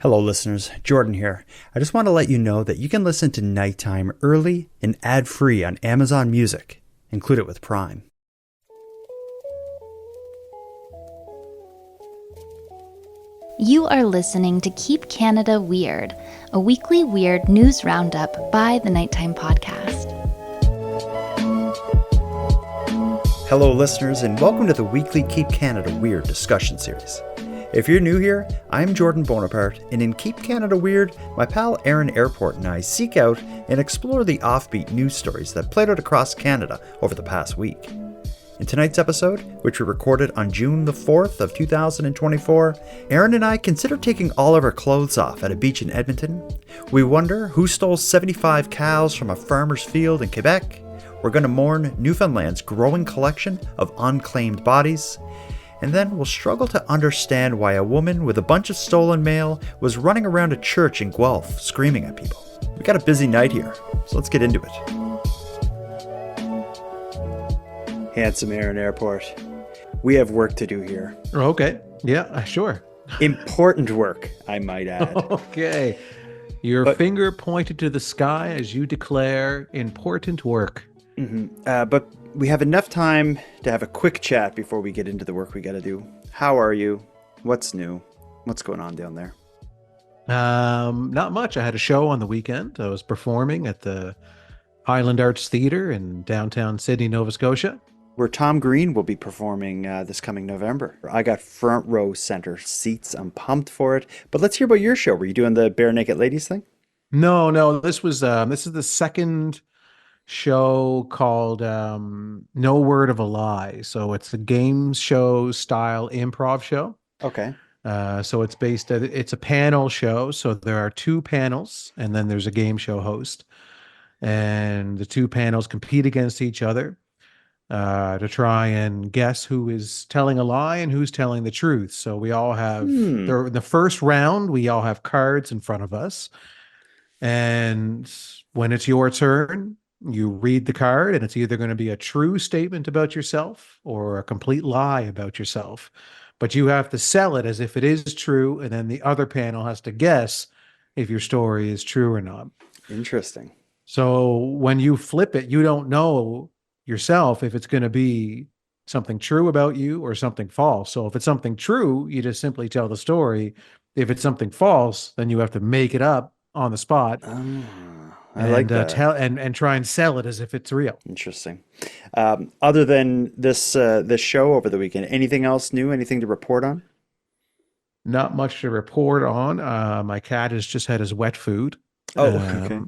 Hello listeners, Jordan here. I just want to let you know that you can listen to Nighttime early and ad-free on Amazon Music. Include it with Prime. You are listening to Keep Canada Weird, a weekly weird news roundup by the Nighttime Podcast. Hello listeners, and welcome to the weekly Keep Canada Weird discussion series. If you're new here, I'm Jordan Bonaparte, and in Keep Canada Weird, my pal Aaron Airport and I seek out and explore the offbeat news stories that played out across Canada over the past week. In tonight's episode, which we recorded on June the 4th of 2024, Aaron and I consider taking all of our clothes off at a beach in Edmonton. We wonder who stole 75 cows from a farmer's field in Quebec. We're going to mourn Newfoundland's growing collection of unclaimed bodies. And then we'll struggle to understand why a woman with a bunch of stolen mail was running around a church in Guelph screaming at people. We got a busy night here, so let's get into it. Handsome Aaron Airport. We have work to do here. Okay. Yeah, sure. Important work, I might add. Okay. Your finger pointed to the sky as you declare important work. But we have enough time to have a quick chat before we get into the work we got to do. How are you? What's new? What's going on down there? Not much. I had a show on the weekend. I was performing at the Highland Arts Theatre in downtown Sydney, Nova Scotia, Where Tom Green will be performing this coming November. I got front row center seats. I'm pumped for it. But let's hear about your show. Were you doing the Bare Naked Ladies thing? No. This is the second show called No Word of a Lie. So it's a game show style improv show. Okay. So it's a panel show. So there are two panels, and then there's a game show host, and the two panels compete against each other to try and guess who is telling a lie and who's telling the truth. So we all have the first round, we all have cards in front of us. And when it's your turn, you read the card, and it's either going to be a true statement about yourself or a complete lie about yourself. But you have to sell it as if it is true, and then the other panel has to guess if your story is true or not. Interesting. So when you flip it, you don't know yourself if it's going to be something true about you or something false. So if it's something true, you just simply tell the story. If it's something false, then you have to make it up on the spot. I like that. And try and sell it as if it's real. Interesting. Other than this show over the weekend, anything else new? Anything to report on? Not much to report on. My cat has just had his wet food. Okay.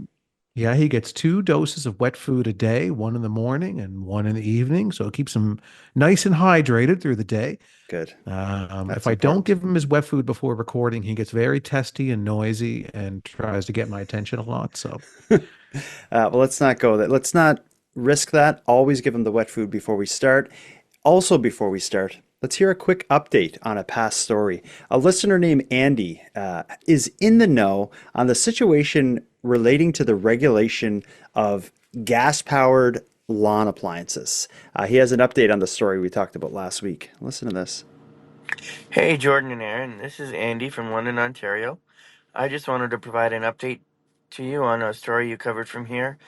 Yeah, he gets 2 doses of wet food a day, one in the morning and one in the evening. So it keeps him nice and hydrated through the day. Good. If I don't give him his wet food before recording, he gets very testy and noisy and tries to get my attention a lot. So, well, let's not go there. Let's not risk that. Always give him the wet food before we start. Also, before we start, let's hear a quick update on a past story. A listener named Andy is in the know on the situation relating to the regulation of gas-powered lawn appliances. He has an update on the story we talked about last week. Listen to this. Hey, Jordan and Aaron. This is Andy from London, Ontario. I just wanted to provide an update to you on a story you covered from here,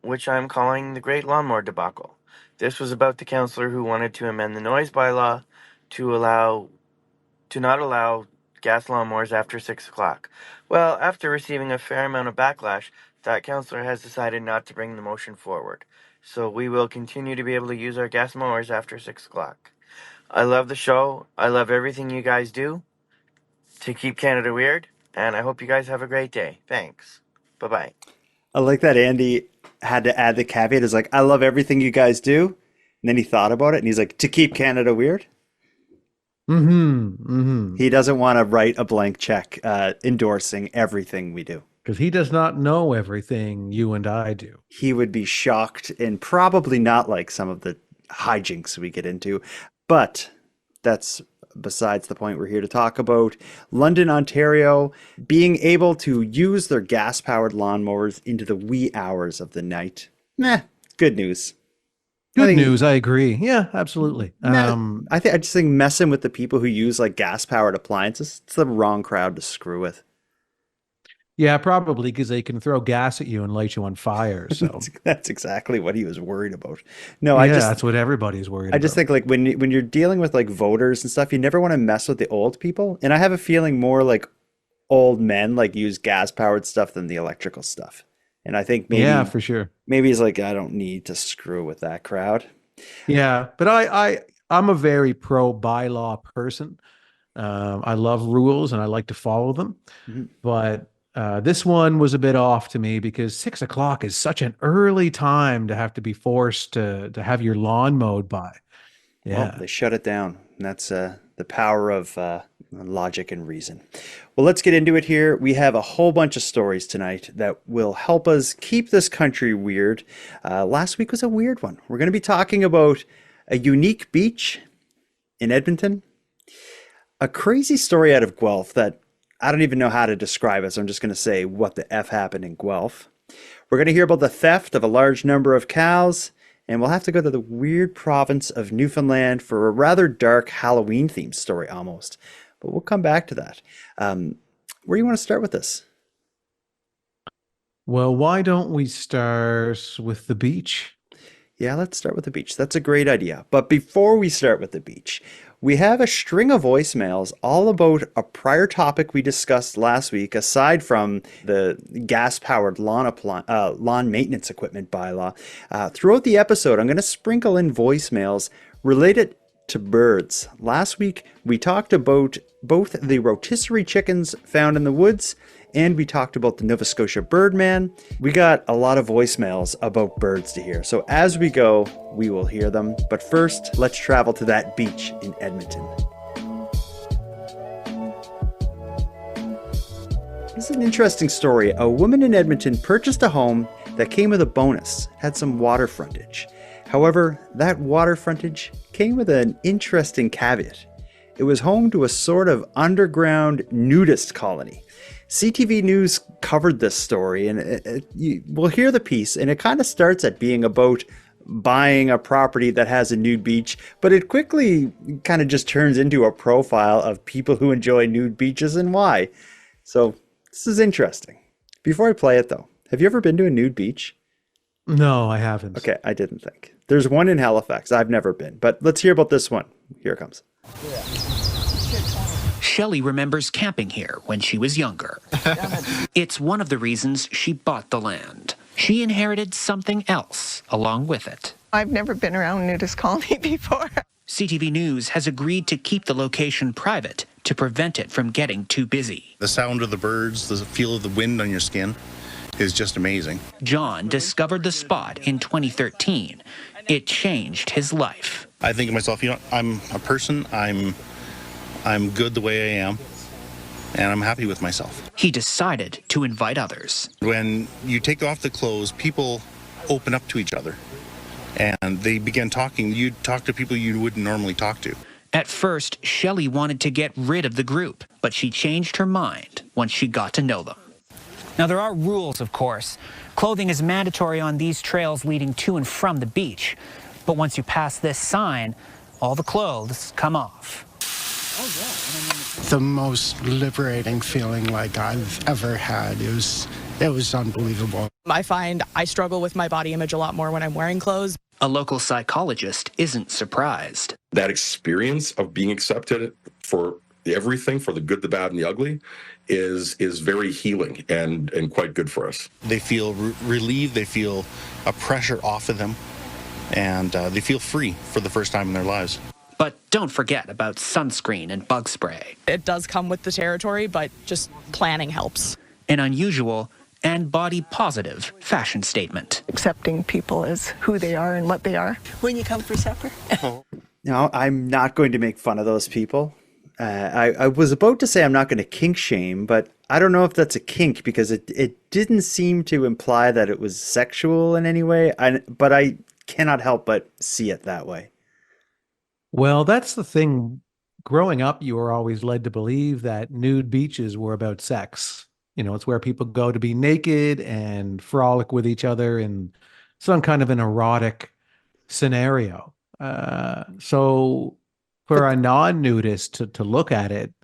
which I'm calling the Great Lawnmower Debacle. This was about the councillor who wanted to amend the noise bylaw to not allow gas lawnmowers after 6 o'clock. Well, after receiving a fair amount of backlash, that councillor has decided not to bring the motion forward. So we will continue to be able to use our gas mowers after 6 o'clock. I love the show. I love everything you guys do to keep Canada weird, and I hope you guys have a great day. Thanks. Bye-bye. I like that Andy had to add the caveat. Is like, I love everything you guys do. And then he thought about it, and he's like, to keep Canada weird? He doesn't want to write a blank check endorsing everything we do. because he does not know everything you and I do. He would be shocked and probably not like some of the hijinks we get into. But that's besides the point. We're here to talk about London, Ontario, being able to use their gas-powered lawnmowers into the wee hours of the night. Good news. Good news. I agree. Yeah, absolutely. I just think messing with the people who use like gas-powered appliances, it's the wrong crowd to screw with. Yeah, probably because they can throw gas at you and light you on fire. So That's exactly what he was worried about. No, yeah, that's what everybody's worried I just about. think like when you're dealing with like voters and stuff, you never want to mess with the old people. And I have a feeling more like old men like use gas powered stuff than the electrical stuff. And I think Yeah, for sure. maybe he's like, I don't need to screw with that crowd. Yeah, but I'm a very pro bylaw person. I love rules and I like to follow them. Mhm. But this one was a bit off to me because 6 o'clock is such an early time to have to be forced to have your lawn mowed by. Well, Yeah. they shut it down. And that's the power of logic and reason. Well, let's get into it here. We have a whole bunch of stories tonight that will help us keep this country weird. Last week was a weird one. We're going to be talking about a unique beach in Edmonton, a crazy story out of Guelph that I don't even know how to describe it, so I'm just going to say what the F happened in Guelph. We're going to hear about the theft of a large number of cows, and we'll have to go to the weird province of Newfoundland for a rather dark Halloween themed story almost. But we'll come back to that. Where do you want to start with this? Well, why don't we start with the beach? Yeah, let's start with the beach. That's a great idea. But before we start with the beach, we have a string of voicemails all about a prior topic we discussed last week, aside from the gas-powered lawn maintenance equipment bylaw. Throughout the episode, I'm going to sprinkle in voicemails related to birds. Last week, we talked about both the rotisserie chickens found in the woods and we talked about the Nova Scotia Birdman. We got a lot of voicemails about birds to hear. So as we go, we will hear them. But first, let's travel to that beach in Edmonton. This is an interesting story. A woman in Edmonton purchased a home that came with a bonus, had some water frontage. However, that water frontage came with an interesting caveat. It was home to a sort of underground nudist colony. CTV News covered this story, and we'll hear the piece, and it kind of starts at being about buying a property that has a nude beach, but it quickly kind of just turns into a profile of people who enjoy nude beaches and why. So this is interesting. Before I play it though, have you ever been to a nude beach? No, I haven't. Okay, I didn't think. There's one in Halifax. I've never been, but let's hear about this one. Here it comes. Shelley remembers camping here when she was younger. It's one of the reasons she bought the land. She inherited something else along with it. I've never been around a nudist colony before. CTV News has agreed to keep the location private to prevent it from getting too busy. The sound of the birds, the feel of the wind on your skin is just amazing. John discovered the spot in 2013. It changed his life. I think of myself, I'm a person, I'm good the way I am, and I'm happy with myself. He decided to invite others. When you take off the clothes, people open up to each other, and they begin talking. You talk to people you wouldn't normally talk to. At first, Shelley wanted to get rid of the group, but she changed her mind once she got to know them. Now, there are rules, of course. Clothing is mandatory on these trails leading to and from the beach. But once you pass this sign, all the clothes come off. The most liberating feeling like I've ever had. It was unbelievable. I find I struggle with my body image a lot more when I'm wearing clothes. A local psychologist isn't surprised. That experience of being accepted for everything, for the good, the bad, and the ugly, is very healing and quite good for us. They feel relieved, they feel a pressure off of them, and they feel free for the first time in their lives. But don't forget about sunscreen and bug spray. It does come with the territory, but just planning helps. An unusual and body-positive fashion statement. Accepting people as who they are and what they are. When you come for supper. No, I'm not going to make fun of those people. I was about to say I'm not going to kink shame, but I don't know if that's a kink because it didn't seem to imply that it was sexual in any way. But I cannot help but see it that way. Well, that's the thing. Growing up, you were always led to believe that nude beaches were about sex. You know, it's where people go to be naked and frolic with each other in some kind of an erotic scenario. So for a non-nudist to look at it,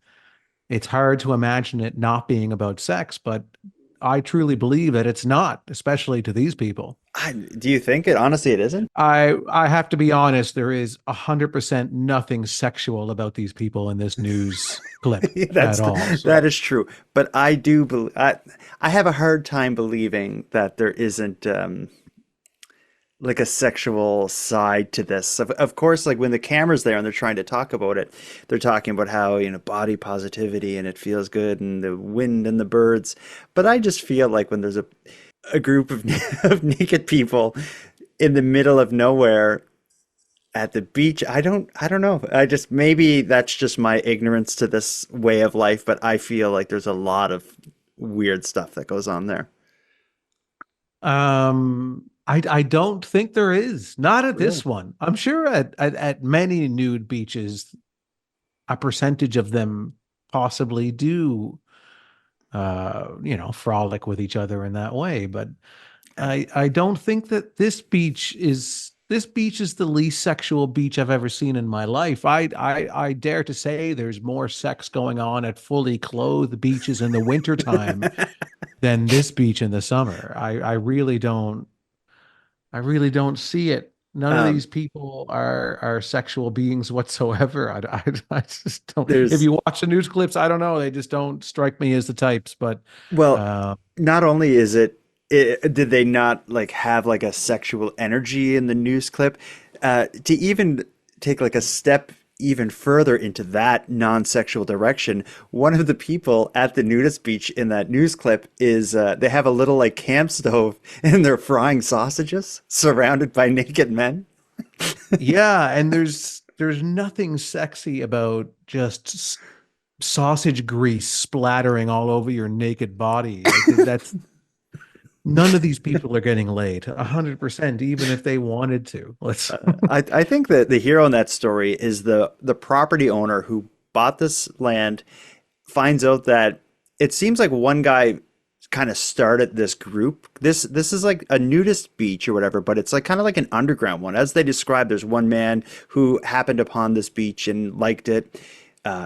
it's hard to imagine it not being about sex. But I truly believe that it's not, especially to these people. Do you think it? Honestly, it isn't. I have to be honest. There is 100% nothing sexual about these people in this news clip at all. So. That is true. But I do I have a hard time believing that there isn't like a sexual side to this. Of course, like when the camera's there and they're trying to talk about it, they're talking about how, body positivity and it feels good and the wind and the birds. But I just feel like when there's a group of, of naked people in the middle of nowhere at the beach, I don't know. Maybe that's just my ignorance to this way of life, but I feel like there's a lot of weird stuff that goes on there. I don't think there is. Not at this one. I'm sure at many nude beaches, a percentage of them possibly do, frolic with each other in that way. But I don't think that this beach is the least sexual beach I've ever seen in my life. I dare to say there's more sex going on at fully clothed beaches in the wintertime than this beach in the summer. I really don't see it. None of these people are sexual beings whatsoever. I just don't. If you watch the news clips, I don't know. They just don't strike me as the types. But not only is it, did they not like have like a sexual energy in the news clip? To even take like a step even further into that non-sexual direction, one of the people at the nudist beach in that news clip is they have a little like camp stove and they're frying sausages surrounded by naked men. Yeah, and there's nothing sexy about just sausage grease splattering all over your naked body. That's none of these people are getting laid 100%, even if they wanted to. I think that the hero in that story is the property owner who bought this land, finds out that it seems like one guy kind of started this group. This is like a nudist beach or whatever, but it's like kind of like an underground one. As they describe, there's one man who happened upon this beach and liked it.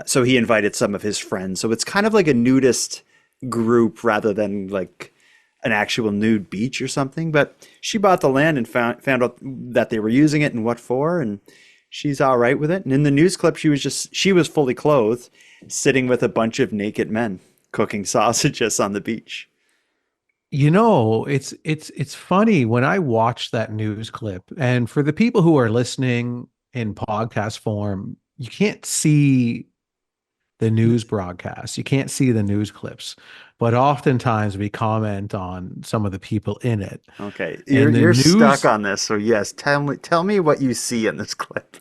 So he invited some of his friends. So it's kind of like a nudist group rather than like an actual nude beach or something. But she bought the land and found out that they were using it and what for, and she's all right with it. And in the news clip, she was fully clothed, sitting with a bunch of naked men cooking sausages on the beach. It's funny when I watched that news clip, and for the people who are listening in podcast form, you can't see the news broadcast. You can't see the news clips, but oftentimes we comment on some of the people in it. Okay. You're stuck on this. So yes, tell me what you see in this clip.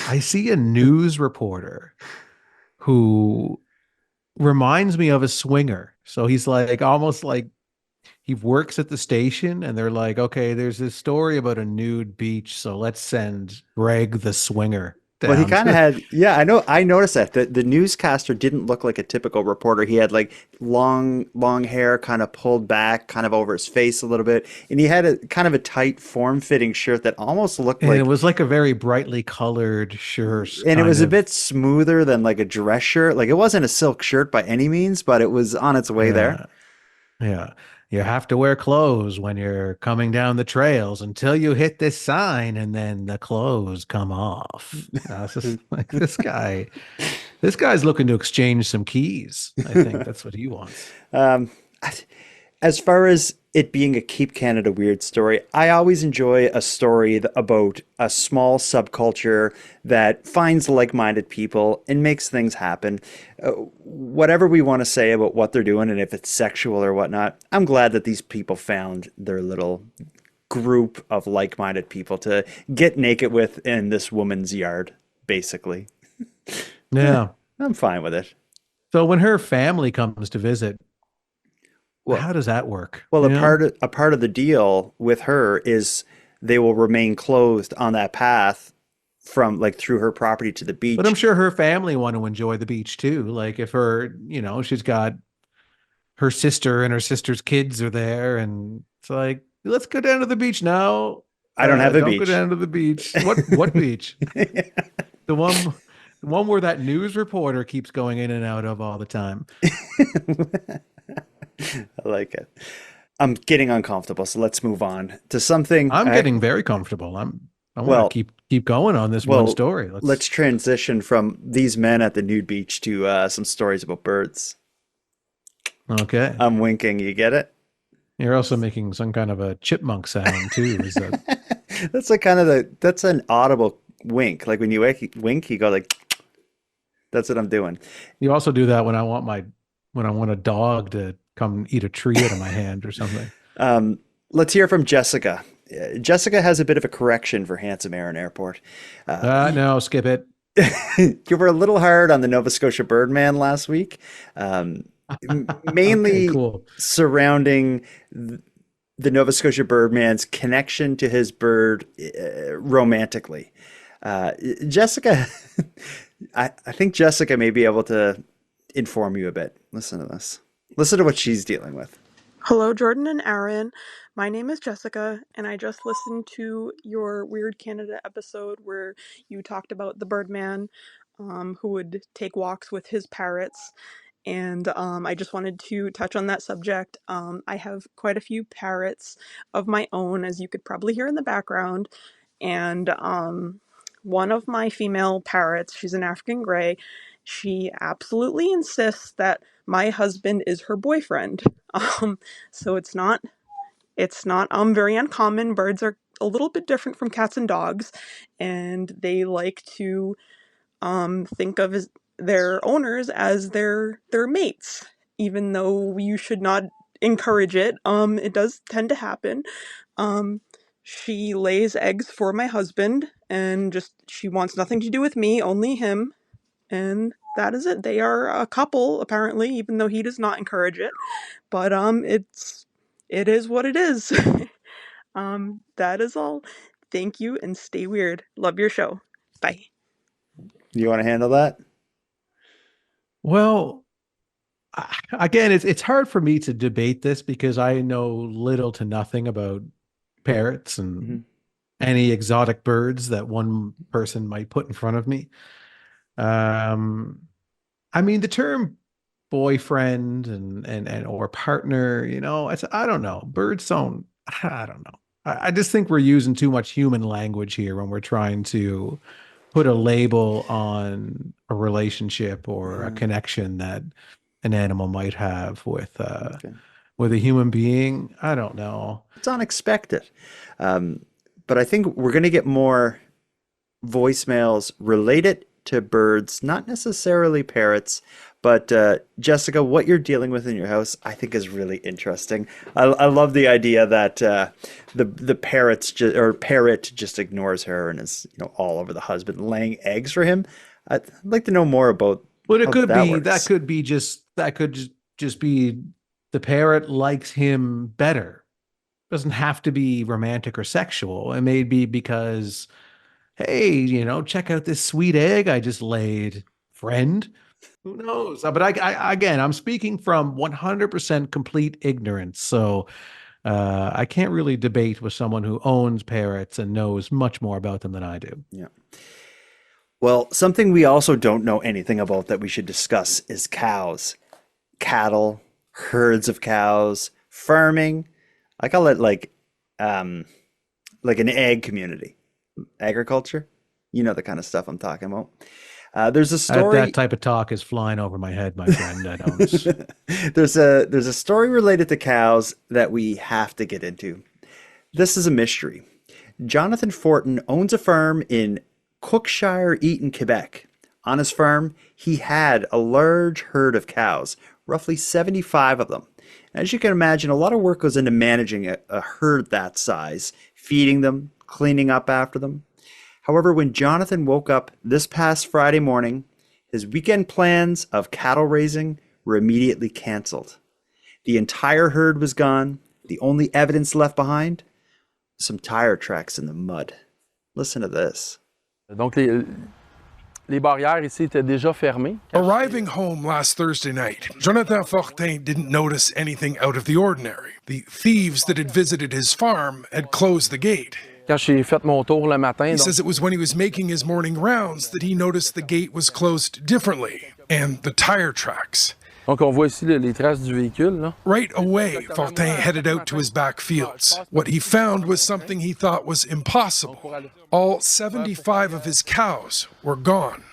I see a news reporter who reminds me of a swinger. So he's like, almost like he works at the station and they're like, okay, there's this story about a nude beach. So let's send Greg the swinger. Well, he kind of had, yeah, I noticed that the newscaster didn't look like a typical reporter. He had like long hair kind of pulled back, kind of over his face a little bit. And he had a kind of a tight form-fitting shirt that almost looked like... it was like a very brightly colored shirt. And it was a bit smoother than like a dress shirt. Like it wasn't a silk shirt by any means, but it was on its way there. Yeah. You have to wear clothes when you're coming down the trails until you hit this sign, and then the clothes come off. It's just like this guy's looking to exchange some keys. I think that's what he wants. As far as it being a Keep Canada Weird story, I always enjoy a story about a small subculture that finds like-minded people and makes things happen. Whatever we want to say about what they're doing and if it's sexual or whatnot, I'm glad that these people found their little group of like-minded people to get naked with in this woman's yard, basically. Yeah. I'm fine with it. So when her family comes to visit, well, how does that work? Well, a part of the deal with her is they will remain clothed on that path from like through her property to the beach. But I'm sure her family want to enjoy the beach too. Like if she's got her sister and her sister's kids are there, and it's like, let's go down to the beach now. I don't have a beach. Don't go down to the beach. What beach? The one where that news reporter keeps going in and out of all the time. I like it. I'm getting uncomfortable, so let's move on to something. I'm getting very comfortable. I want to keep going on this one story. Let's transition from these men at the nude beach to some stories about birds. Okay. I'm winking. You get it? You're also making some kind of a chipmunk sound too. Is that? That's an audible wink. Like when you wink, you go like. That's what I'm doing. You also do that when I want a dog to come eat a tree out of my hand or something. Let's hear from Jessica. Jessica has a bit of a correction for handsome Aaron Airport. No, skip it. You were a little hard on the Nova Scotia Birdman last week, mainly surrounding the Nova Scotia Birdman's connection to his bird romantically. Jessica, I think Jessica may be able to inform you a bit. Listen to this. Listen to what she's dealing with. Hello, Jordan and Aaron. My name is Jessica, and I just listened to your Weird Canada episode where you talked about the Birdman who would take walks with his parrots. And I just wanted to touch on that subject. I have quite a few parrots of my own, as you could probably hear in the background. And one of my female parrots, she's an African gray, she absolutely insists that my husband is her boyfriend. So it's not very uncommon. Birds are a little bit different from cats and dogs, and they like to think of their owners as their mates, even though you should not encourage it. It does tend to happen. She lays eggs for my husband, and she wants nothing to do with me, only him. And that is it. They are a couple, apparently, even though he does not encourage it. But it is what it is. That is all. Thank you, and stay weird. Love your show. Bye. You want to handle that? Well, again, it's hard for me to debate this because I know little to nothing about parrots and any exotic birds that one person might put in front of me. I mean, the term boyfriend and or partner, I don't know. Birds don't. I don't know. I just think we're using too much human language here when we're trying to put a label on a relationship or a connection that an animal might have with a human being. I don't know. It's unexpected. But I think we're going to get more voicemails related to birds, not necessarily parrots. But Jessica, what you're dealing with in your house, I think is really interesting. I love the idea that the parrot just ignores her and is all over the husband, laying eggs for him. I'd like to know more about. But it could be that could just be the parrot likes him better. Doesn't have to be romantic or sexual. It may be because, hey, check out this sweet egg I just laid, friend. Who knows? But again, I'm speaking from 100% complete ignorance. So I can't really debate with someone who owns parrots and knows much more about them than I do. Yeah. Well, something we also don't know anything about that we should discuss is cows, cattle, herds of cows, farming. I call it like an egg community, agriculture. You know the kind of stuff I'm talking about. There's a story. That type of talk is flying over my head, my friend. I don't. There's a story related to cows that we have to get into. This is a mystery. Jonathan Fortin owns a farm in Cookshire, Eaton, Quebec. On his farm, he had a large herd of cows, roughly 75 of them. As you can imagine, a lot of work goes into managing a herd that size, feeding them, cleaning up after them. However, when Jonathan woke up this past Friday morning, his weekend plans of cattle raising were immediately canceled. The entire herd was gone. The only evidence left behind? Some tire tracks in the mud. Listen to this. Donc les barrières ici étaient déjà fermées. Arriving home last Thursday night, Jonathan Fortin didn't notice anything out of the ordinary. The thieves that had visited his farm had closed the gate. Quand j'ai fait mon tour le matin, He says it was when he was making his morning rounds that he noticed the gate was closed differently and the tire tracks. Donc, on voit ici les traces du véhicule, là. Right away, Fortin headed out to his back fields. What he found was something he thought was impossible. All 75 of his cows were gone.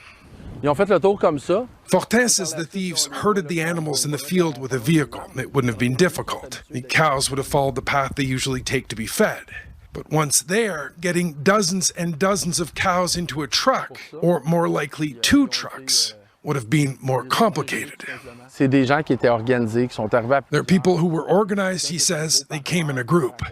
Ils ont fait le tour comme ça. Fortin says the thieves herded the animals in the field with a vehicle. It wouldn't have been difficult. The cows would have followed the path they usually take to be fed. But once there, getting dozens and dozens of cows into a truck, or more likely 2 trucks, would have been more complicated. C'est des gens qui étaient organisés, qui sont arrivés à... They're people who were organized, he says. They came in a group.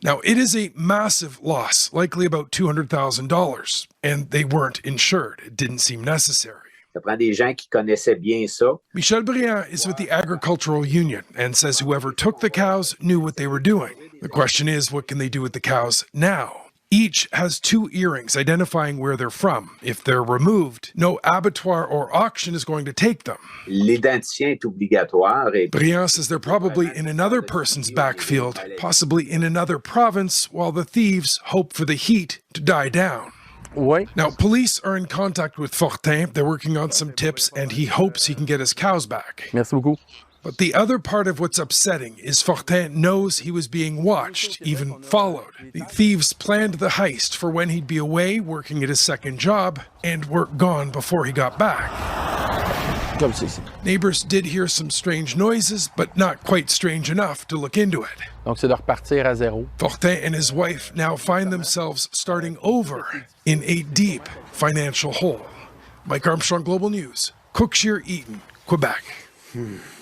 Now, it is a massive loss, likely about $200,000, and they weren't insured. It didn't seem necessary. Ça prend des gens qui connaissaient bien ça. Michel Briand is with the Agricultural Union and says whoever took the cows knew what they were doing. The question is, what can they do with the cows now? Each has 2 earrings identifying where they're from. If they're removed, no abattoir or auction is going to take them. L'identifiant est obligatoire. Briand says they're probably in another person's backfield, possibly in another province, while the thieves hope for the heat to die down. Oui. Now, police are in contact with Fortin. They're working on some tips, and he hopes he can get his cows back. Merci beaucoup. But the other part of what's upsetting is Fortin knows he was being watched, even followed. The thieves planned the heist for when he'd be away working at his second job and were gone before he got back. Comme ceci. Neighbors did hear some strange noises, but not quite strange enough to look into it. Donc, c'est de repartir à zéro. Fortin and his wife now find themselves starting over in a deep financial hole. Mike Armstrong, Global News, Cookshire, Eaton, Quebec.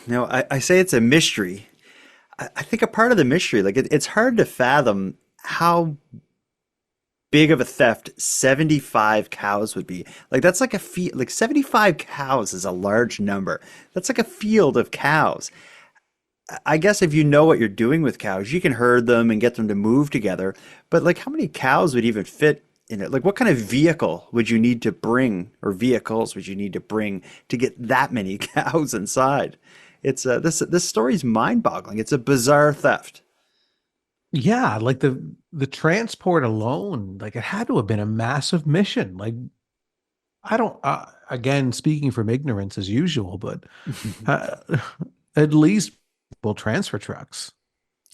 Now, I say it's a mystery. I think a part of the mystery, like it's hard to fathom how big of a theft 75 cows would be. Like that's like a field, like 75 cows is a large number. That's like a field of cows. I guess if you know what you're doing with cows, you can herd them and get them to move together. But like how many cows would even fit in it? Like what kind of vehicle would you need to bring, or vehicles would you need to bring to get that many cows inside? It's this story's mind-boggling. It's a bizarre theft. Yeah, like the transport alone, like it had to have been a massive mission. Like I don't again speaking from ignorance as usual, but at least transfer trucks.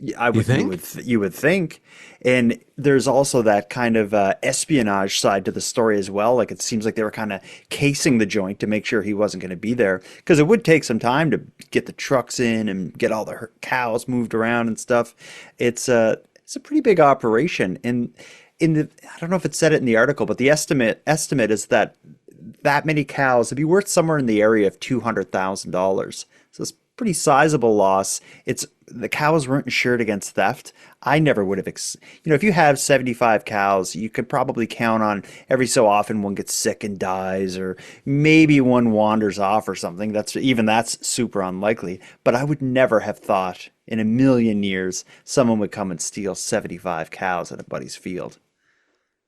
Yeah, I would think you would think, and there's also that kind of espionage side to the story as well. Like it seems like they were kind of casing the joint to make sure he wasn't going to be there, because it would take some time to get the trucks in and get all the cows moved around and stuff. It's a pretty big operation, and I don't know if it said it in the article, but the estimate is that many cows would be worth somewhere in the area of $200,000. So it's pretty sizable loss. The cows weren't insured against theft. I never would have, if you have 75 cows, you could probably count on every so often one gets sick and dies, or maybe one wanders off or something. That's super unlikely. But I would never have thought in a million years someone would come and steal 75 cows at a buddy's field.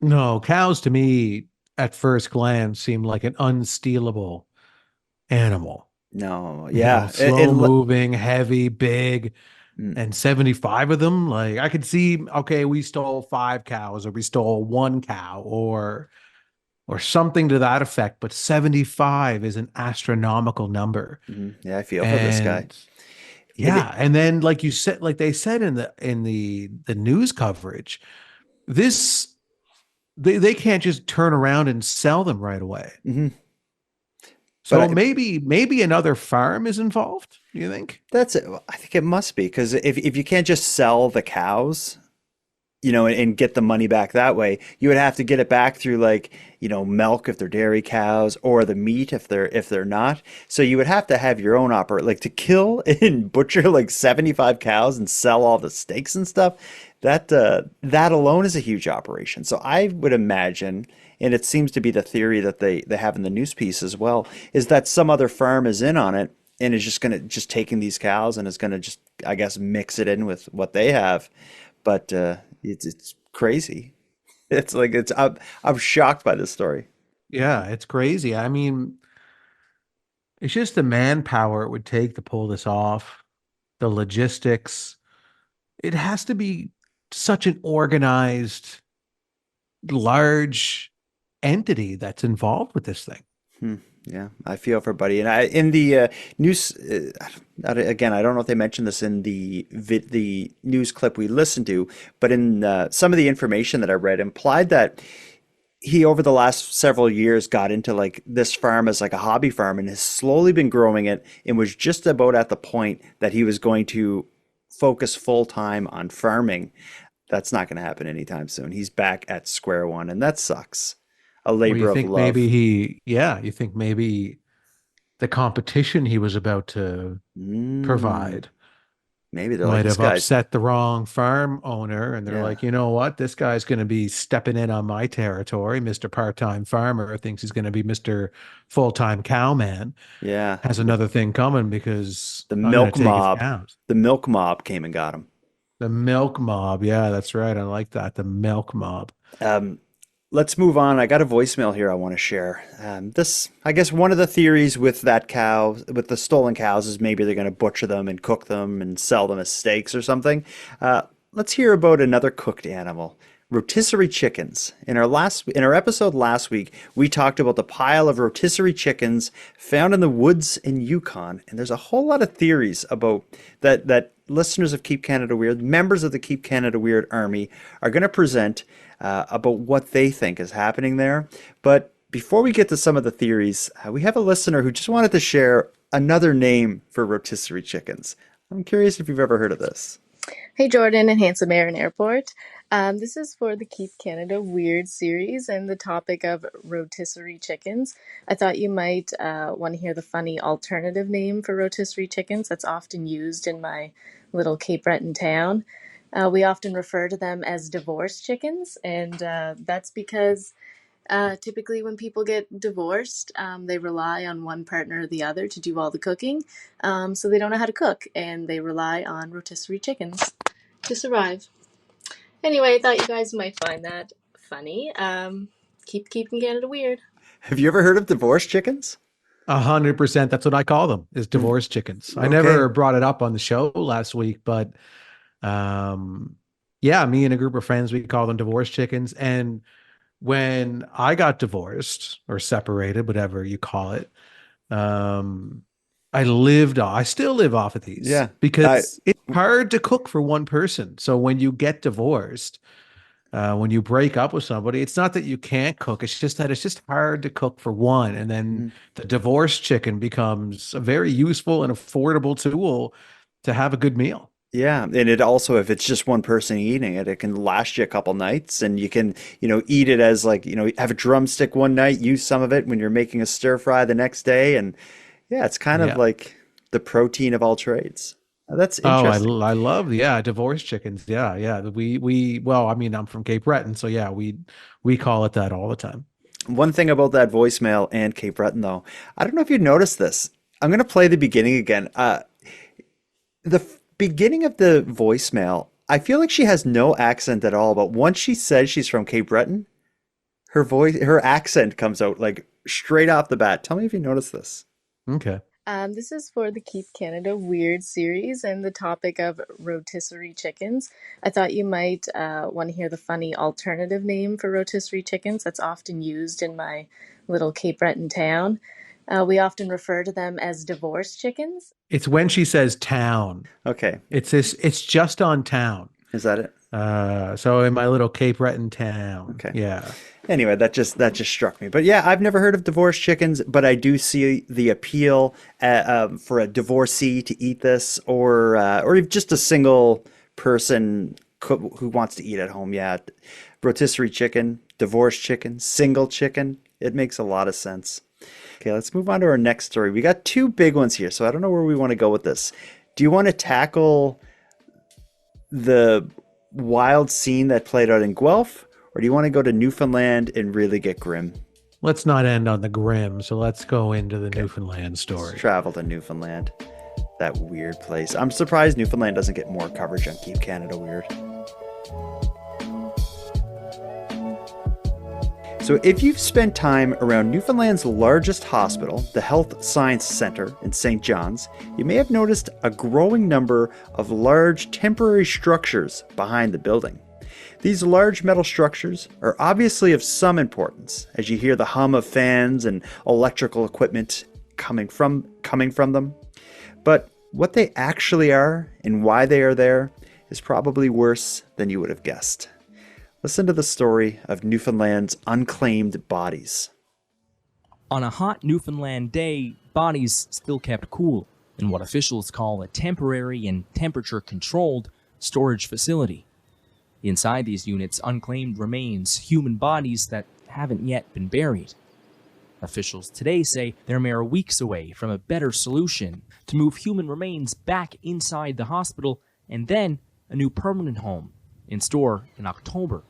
No, cows to me at first glance seem like an unstealable animal. No, yeah. Slow moving, heavy, big, and 75 of them. Like I could see, okay, we stole 5 cows, or we stole 1 cow, or something to that effect. But 75 is an astronomical number. Mm-hmm. Yeah, I feel for this guy. Yeah, and then like you said, like they said in the news coverage, they can't just turn around and sell them right away. Mm-hmm. So maybe another farm is involved. Do you think? That's it. I think it must be, because if you can't just sell the cows, and get the money back that way, you would have to get it back through milk if they're dairy cows, or the meat if they're not. So you would have to have your own to kill and butcher 75 cows and sell all the steaks and stuff. That alone is a huge operation. So I would imagine, and it seems to be the theory that they have in the news piece as well, is that some other farm is in on it and is just taking these cows and is going to just, I guess, mix it in with what they have. But it's crazy. I'm shocked by this story. Yeah, it's crazy. I mean, it's just the manpower it would take to pull this off, the logistics. It has to be such an organized, large entity that's involved with this thing. Yeah, I feel for Buddy. And in the news, again, I don't know if they mentioned this in the news clip we listened to, but in some of the information that I read implied that he, over the last several years, got into like this farm as like a hobby farm and has slowly been growing it and was just about at the point that he was going to focus full time on farming. That's not going to happen anytime soon. He's back at square one, and that sucks. A Well, labor you of think love. you think maybe the competition he was about to provide Maybe they're like, might this have guy's, upset the wrong farm owner, and they're like, you know what, this guy's going to be stepping in on my territory. Mr. Part-time farmer thinks he's going to be Mr. Full-time cowman. yeah, Has another thing coming because the I'm going milk to take his mob. cows. The milk mob came and got him. The milk mob. Yeah, that's right. I like that. The milk mob. Let's move on. I got a voicemail here I want to share. I guess one of the theories with that cow, with the stolen cows, is maybe they're going to butcher them and cook them and sell them as steaks or something. Let's hear about another cooked animal, rotisserie chickens. In our episode last week, we talked about the pile of rotisserie chickens found in the woods in Yukon, and there's a whole lot of theories about that listeners of Keep Canada Weird, members of the Keep Canada Weird Army, are going to present about what they think is happening there. But before we get to some of the theories, we have a listener who just wanted to share another name for rotisserie chickens. I'm curious if you've ever heard of this. Hey, Jordan and Handsome Air and Airport. This is for the Keep Canada Weird series and the topic of rotisserie chickens. I thought you might want to hear the funny alternative name for rotisserie chickens that's often used in my little Cape Breton town. We often refer to them as divorce chickens, and that's because typically when people get divorced, they rely on one partner or the other to do all the cooking, so they don't know how to cook, and they rely on rotisserie chickens to survive. Anyway, I thought you guys might find that funny. Keep keeping Canada weird. Have you ever heard of divorce chickens? 100%. That's what I call them, is divorce chickens. I never brought it up on the show last week, but yeah, me and a group of friends, we call them divorce chickens. And when I got divorced or separated, whatever you call it, I still live off of these. Yeah. Because it's hard to cook for one person. So when you get divorced, when you break up with somebody, it's not that you can't cook. It's just that it's just hard to cook for one. And then the divorce chicken becomes a very useful and affordable tool to have a good meal. Yeah, and it also, if it's just one person eating it, it can last you a couple nights, and you can, eat it as like, have a drumstick one night, use some of it when you're making a stir fry the next day, and yeah, it's kind of like the protein of all trades. That's interesting. I love divorce chickens. Yeah. Well, I mean, I'm from Cape Breton, so yeah, we call it that all the time. One thing about that voicemail and Cape Breton, though, I don't know if you noticed this. I'm going to play the beginning again. The beginning of the voicemail, I feel like she has no accent at all, but once she says she's from Cape Breton, her accent comes out like straight off the bat. Tell me if you noticed this. Okay. This is for the Keep Canada Weird series and the topic of rotisserie chickens. I thought you might want to hear the funny alternative name for rotisserie chickens that's often used in my little Cape Breton town. We often refer to them as divorce chickens. It's when she says town. Okay. It's just on town. Is that it? So in my little Cape Breton town. Okay. Yeah. Anyway, that just struck me. But yeah, I've never heard of divorce chickens, but I do see the appeal for a divorcee to eat this, or just a single person who wants to eat at home. Yeah, rotisserie chicken, divorce chicken, single chicken. It makes a lot of sense. Okay, let's move on to our next story. We got two big ones here, so I don't know where we want to go with this. Do you want to tackle the wild scene that played out in Guelph, or do you want to go to Newfoundland and really get grim? Let's not end on the grim, so let's go into the Newfoundland story. Let's travel to Newfoundland, that weird place. I'm surprised Newfoundland doesn't get more coverage on Keep Canada Weird. So if you've spent time around Newfoundland's largest hospital, the Health Science Centre in St. John's, you may have noticed a growing number of large temporary structures behind the building. These large metal structures are obviously of some importance, as you hear the hum of fans and electrical equipment coming from them. But what they actually are and why they are there is probably worse than you would have guessed. Listen to the story of Newfoundland's unclaimed bodies. On a hot Newfoundland day, bodies still kept cool in what officials call a temporary and temperature-controlled storage facility. Inside these units, unclaimed remains human bodies that haven't yet been buried. Officials today say they're mere weeks away from a better solution to move human remains back inside the hospital and then a new permanent home in store in October.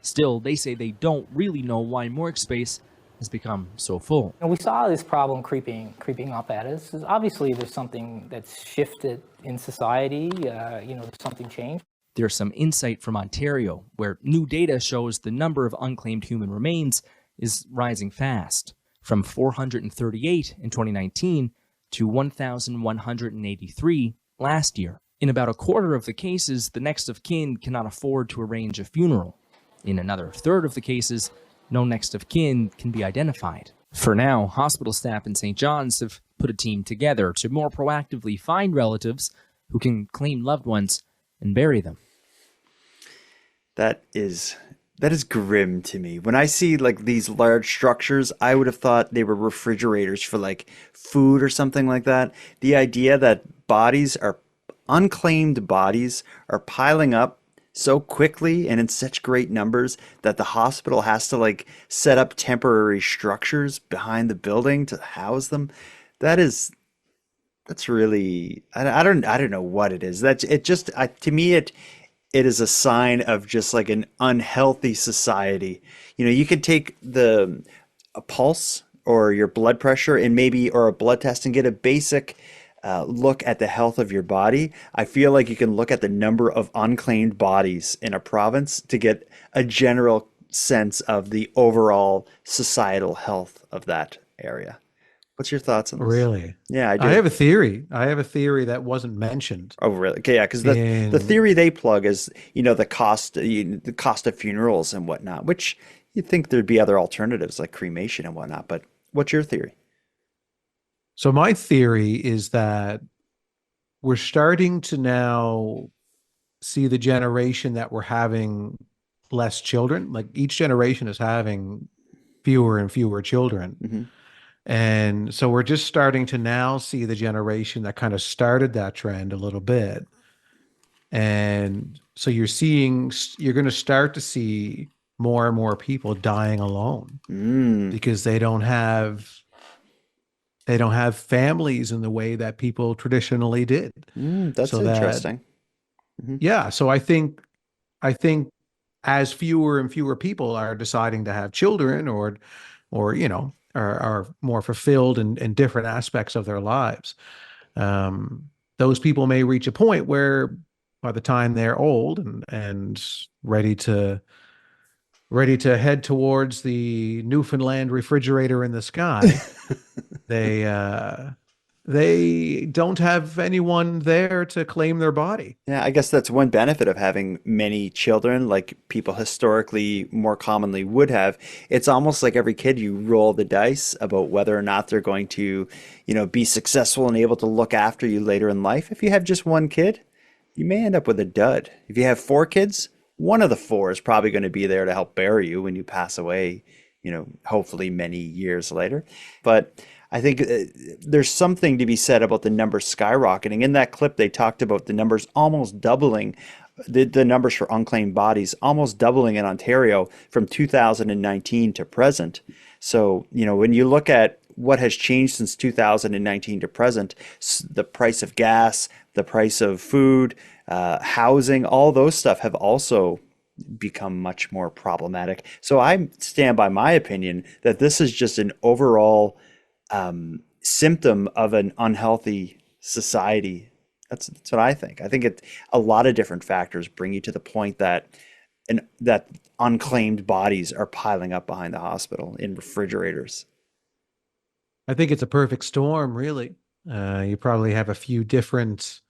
Still, they say they don't really know why morgue space has become so full. And we saw this problem creeping up at us. Obviously, there's something that's shifted in society. There's something changed. There's some insight from Ontario, where new data shows the number of unclaimed human remains is rising fast, from 438 in 2019 to 1,183 last year. In about a quarter of the cases, the next of kin cannot afford to arrange a funeral. In another third of the cases, no next of kin can be identified. For now, hospital staff in St. John's have put a team together to more proactively find relatives who can claim loved ones and bury them. That is grim to me. When I see like these large structures, I would have thought they were refrigerators for like food or something like that. The idea that unclaimed bodies are piling up so quickly and in such great numbers that the hospital has to like set up temporary structures behind the building to house them. That's really, I don't know what it is. To me, it is a sign of just like an unhealthy society. You could take a pulse or your blood pressure or a blood test and get a basic look at the health of your body. I feel like you can look at the number of unclaimed bodies in a province to get a general sense of the overall societal health of that area. What's your thoughts on this? Really? Yeah, I do. I have a theory that wasn't mentioned. Oh, really? Okay, yeah, because the theory they plug is, the cost of funerals and whatnot, which you'd think there'd be other alternatives like cremation and whatnot. But what's your theory? So my theory is that we're starting to now see the generation that we're having less children. Like each generation is having fewer and fewer children. Mm-hmm. And so we're just starting to now see the generation that kind of started that trend a little bit. And so you're going to start to see more and more people dying alone because they don't have families in the way that people traditionally did. That's interesting. Mm-hmm. Yeah. So I think as fewer and fewer people are deciding to have children or are more fulfilled in different aspects of their lives, those people may reach a point where by the time they're old and ready to head towards the Newfoundland refrigerator in the sky, they don't have anyone there to claim their body. Yeah, I guess that's one benefit of having many children, like people historically more commonly would have. It's almost like every kid, you roll the dice about whether or not they're going to, be successful and able to look after you later in life. If you have just one kid, you may end up with a dud. If you have 4 kids, one of the 4 is probably going to be there to help bury you when you pass away, hopefully many years later. But I think there's something to be said about the numbers skyrocketing. In that clip, they talked about the numbers almost doubling, the numbers for unclaimed bodies almost doubling in Ontario from 2019 to present. So, when you look at what has changed since 2019 to present, the price of gas, the price of food, housing, all those stuff have also become much more problematic. So I stand by my opinion that this is just an overall symptom of an unhealthy society. That's what I think. I think a lot of different factors bring you to the point that unclaimed bodies are piling up behind the hospital in refrigerators. I think it's a perfect storm, really. You probably have a few different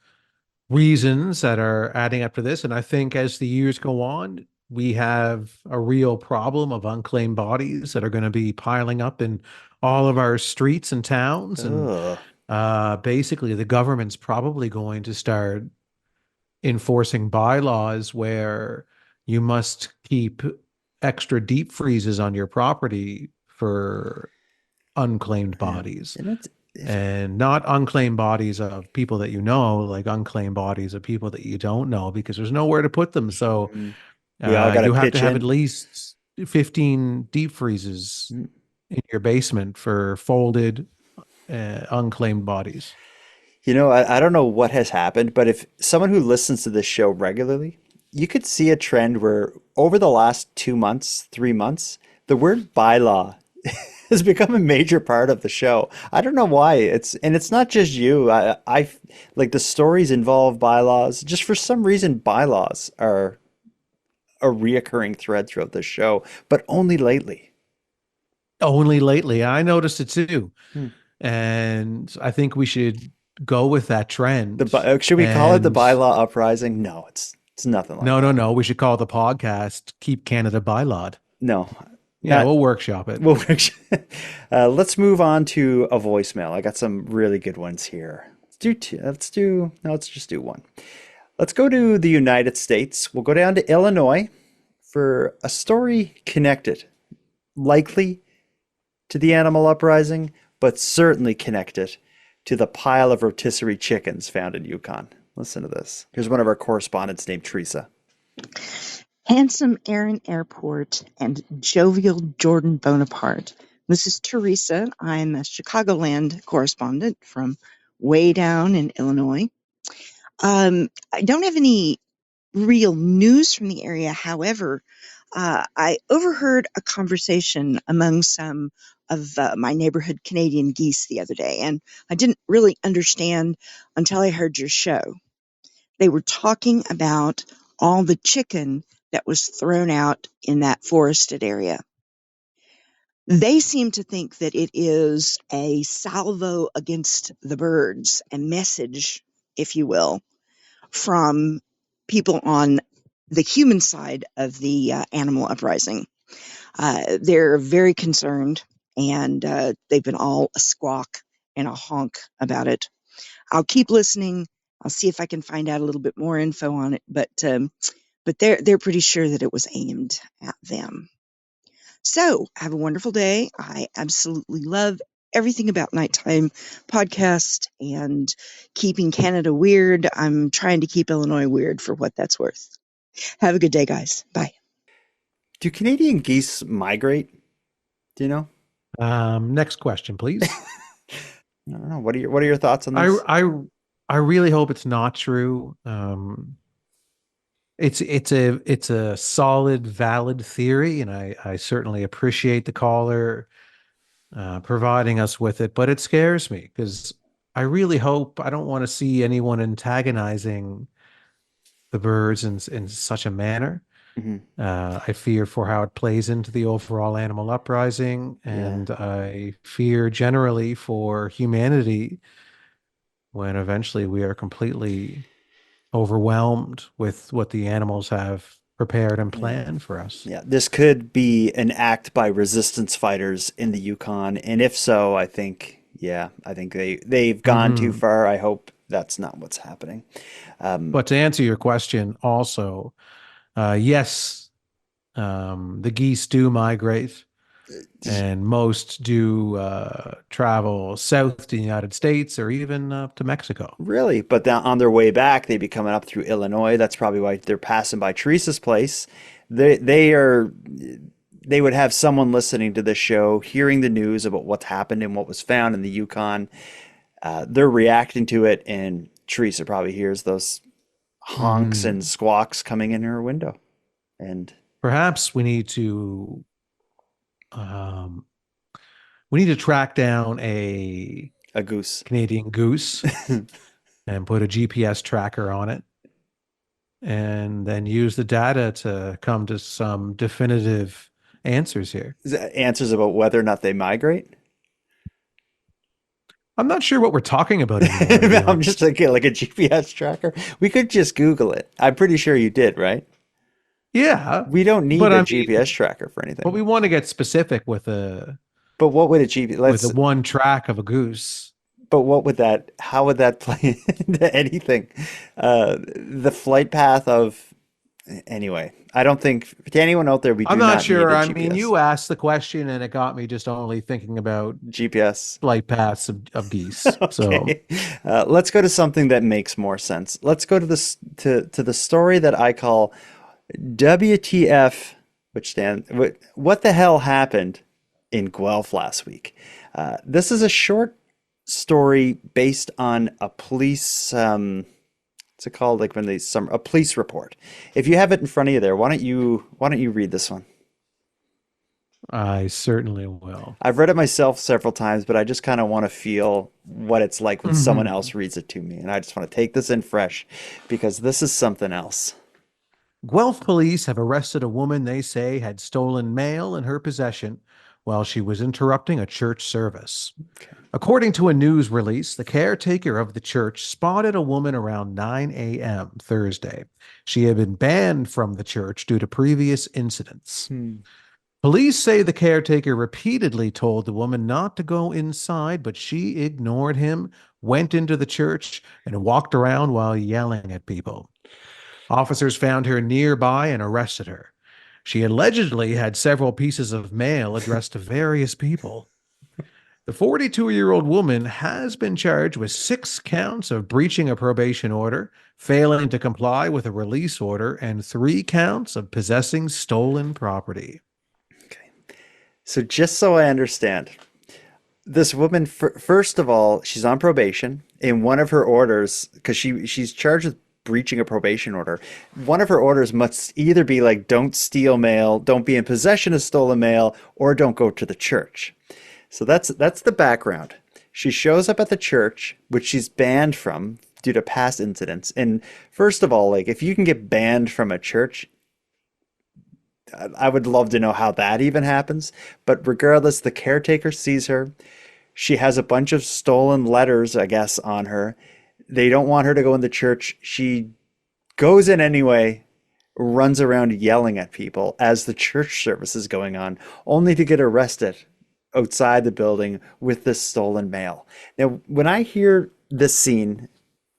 reasons that are adding up to this. And I think as the years go on, we have a real problem of unclaimed bodies that are going to be piling up in all of our streets and towns. Ugh. And basically, the government's probably going to start enforcing bylaws where you must keep extra deep freezes on your property for unclaimed bodies. And not unclaimed bodies of people that you know, like unclaimed bodies of people that you don't know, because there's nowhere to put them. So We all gotta you have to pitch have in. at least 15 deep freezes in your basement for folded, unclaimed bodies. You know, I don't know what has happened, but if someone who listens to this show regularly, you could see a trend where over the last 2 months, 3 months, the word bylaw has become a major part of the show. I don't know why. It's not just you. I like the stories involve bylaws. Just for some reason, bylaws are a reoccurring thread throughout the show, but only lately. Only lately. I noticed it too. And I think we should go with that trend. Should we call it the And bylaw uprising? No, it's nothing like that. no. We should call the podcast "Keep Canada Bylawed." No. Yeah, we'll workshop it. Let's move on to a voicemail. I got some really good ones here. Let's do two. Let's just do one. Let's go to the United States. We'll go down to Illinois for a story connected, likely to the animal uprising, but certainly connected to the pile of rotisserie chickens found in Yukon. Listen to this. Here's one of our correspondents named Teresa. Handsome Aaron Airport and jovial Jordan Bonaparte. This is Teresa. I'm a Chicagoland correspondent from way down in Illinois. I don't have any real news from the area. However, I overheard a conversation among some of my neighborhood Canadian geese the other day, and I didn't really understand until I heard your show. They were talking about all the chicken that was thrown out in that forested area. They seem to think that it is a salvo against the birds, a message, if you will, from people on the human side of the animal uprising. They're very concerned, and they've been all a squawk and a honk about it. I'll keep listening. I'll see if I can find out a little bit more info on it, but they're pretty sure that it was aimed at them. So have a wonderful day. I absolutely love everything about Nighttime Podcast and keeping Canada weird. I'm trying to keep Illinois weird for what that's worth. Have a good day, guys. Bye. Do Canadian geese migrate? Do you know? Next question, please. I don't know. What are your thoughts on this? I really hope it's not true. It's a solid, valid theory, and I certainly appreciate the caller providing us with it. But it scares me because I really hope I don't want to see anyone antagonizing the birds in such a manner. I fear for how it plays into the overall animal uprising, and I fear generally for humanity when eventually we are completely overwhelmed with what the animals have prepared and planned for us. Yeah, this could be an act by resistance fighters in the Yukon, and if so, I think they've gone too far. I hope that's not what's happening. But to answer your question, also, yes, the geese do migrate, and most do travel south to the United States or even up to Mexico. Really? But on their way back, they'd be coming up through Illinois. That's probably why they're passing by Teresa's place. They would have someone listening to this show, hearing the news about what's happened and what was found in the Yukon. They're reacting to it, and Teresa probably hears those honks and squawks coming in her window. And perhaps we need to track down a goose, Canadian goose, and put a GPS tracker on it, and then use the data to come to some definitive answers here. Answers about whether or not they migrate? I'm not sure what we're talking about anymore. To be I'm honest. just thinking like a GPS tracker. We could just Google it. I'm pretty sure you did, right? Yeah, We don't need but a I mean, GPS tracker for but anything. we want to get specific with a But what would a GPS, with let's, a one track of a goose. but what would that, how would that play into anything? The flight path of, anyway, I don't think, to anyone out there, we I'm do not not need sure. a I mean, GPS. you asked the question, and it got me just only thinking about GPS. flight paths of geese. So Okay. Let's go to something that makes more sense. Let's go to this to the story that I call WTF, which stands what the hell happened in Guelph last week. This is a short story based on a police what's it called, like when they a police report. If you have it in front of you there, why don't you read this one? I certainly will. I've read it myself several times, but I just kind of want to feel what it's like when someone Mhm. else reads it to me. And I just want to take this in fresh because this is something else. Guelph police have arrested a woman they say had stolen mail in her possession while she was interrupting a church service. According to a news release, the caretaker of the church spotted a woman around 9 a.m. Thursday. She had been banned from the church due to previous incidents. Police say the caretaker repeatedly told the woman not to go inside, but she ignored him, went into the church, and walked around while yelling at people. Officers found her nearby and arrested her. She allegedly had several pieces of mail addressed to various people. The 42-year-old woman has been charged with 6 counts of breaching a probation order, failing to comply with a release order, and 3 counts of possessing stolen property. So just so I understand, this woman, first of all, she's on probation. In one of her orders, because she's charged with breaching a probation order, one of her orders must either be like, don't steal mail, don't be in possession of stolen mail, or don't go to the church. So that's the background. She shows up at the church, which she's banned from due to past incidents. And first of all, like if you can get banned from a church, I would love to know how that even happens. But regardless, the caretaker sees her. She has a bunch of stolen letters, I guess, on her. They don't want her to go in the church. She goes in anyway, runs around yelling at people as the church service is going on, only to get arrested outside the building with this stolen mail. Now, when I hear this scene,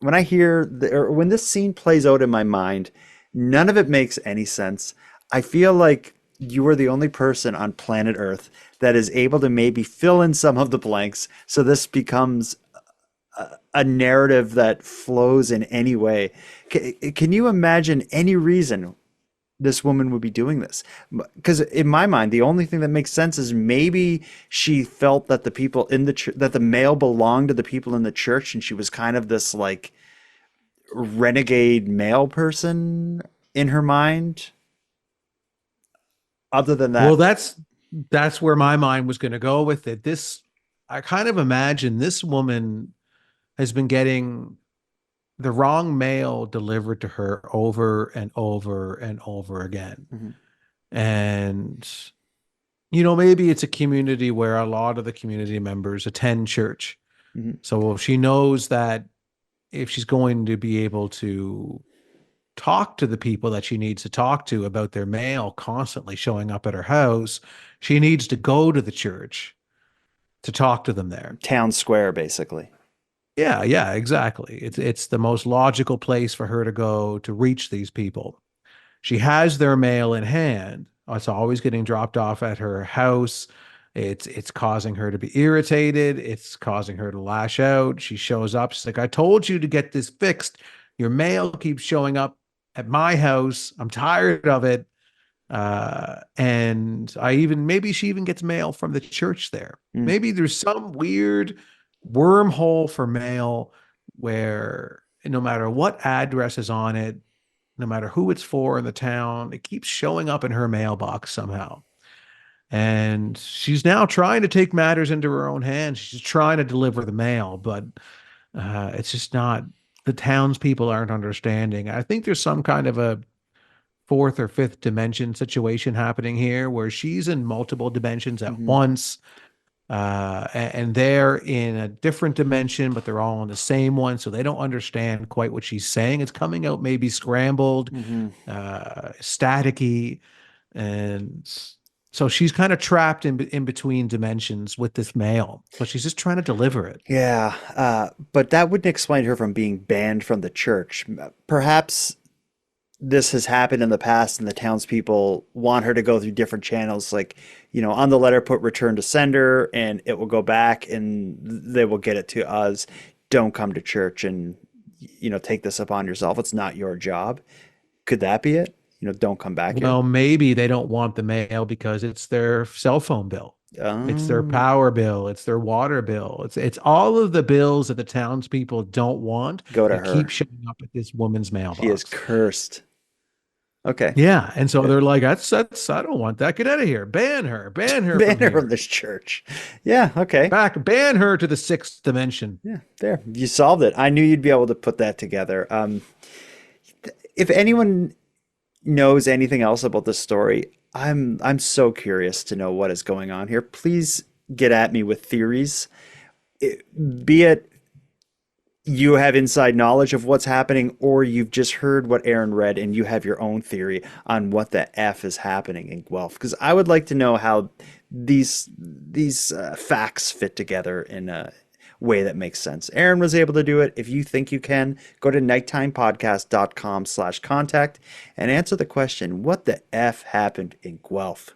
when this scene plays out in my mind, none of it makes any sense. I feel like you are the only person on planet Earth that is able to maybe fill in some of the blanks so this becomes a narrative that flows in any way. Can you imagine any reason this woman would be doing this? Because in my mind, the only thing that makes sense is maybe she felt that the people in the that the mail belonged to the people in the church, and she was kind of this like renegade mail person in her mind. Other than that, Well, that's where my mind was going to go with it. I kind of imagine this woman has been getting the wrong mail delivered to her over and over and over again. Mm-hmm. And, maybe it's a community where a lot of the community members attend church. Mm-hmm. So she knows that if she's going to be able to talk to the people that she needs to talk to about their mail constantly showing up at her house, she needs to go to the church to talk to them there. Town square, basically. Yeah, exactly. It's the most logical place for her to go to reach these people. She has their mail in hand. It's always getting dropped off at her house. It's causing her to be irritated. It's causing her to lash out. She shows up. She's like, I told you to get this fixed. Your mail keeps showing up at my house. I'm tired of it. And maybe she even gets mail from the church there. Maybe there's some weird wormhole for mail where no matter what address is on it, no matter who it's for in the town, it keeps showing up in her mailbox somehow. And she's now trying to take matters into her own hands. She's trying to deliver the mail, but it's just not, the townspeople aren't understanding. I think there's some kind of a 4th or 5th dimension situation happening here where she's in multiple dimensions at once. and they're in a different dimension, but they're all in the same one, so they don't understand quite what she's saying. It's coming out maybe scrambled, staticky, and so she's kind of trapped in between dimensions with this mail, but she's just trying to deliver it. Yeah, but that wouldn't explain her from being banned from the church. Perhaps this has happened in the past and the townspeople want her to go through different channels, like, on the letter put return to sender, and it will go back and they will get it to us. Don't come to church and, take this upon yourself. It's not your job. Could that be it? Don't come back here. Well, maybe they don't want the mail because it's their cell phone bill. It's their power bill. It's their water bill. It's all of the bills that the townspeople don't want. Go to that her. Keep showing up at this woman's mailbox. She is cursed. Okay. Yeah, and so they're like, that's I don't want that. Get out of here. Ban her. Ban her. Ban her from this church. Yeah. Okay. Ban her to the sixth dimension. Yeah. There. You solved it. I knew you'd be able to put that together. If anyone knows anything else about this story, I'm so curious to know what is going on here. Please get at me with theories, be it you have inside knowledge of what's happening, or you've just heard what Aaron read and you have your own theory on what the F is happening in Guelph. Because I would like to know how these facts fit together in a way that makes sense. Aaron was able to do it. If you think you can, go to nighttimepodcast.com/contact and answer the question, what the F happened in Guelph?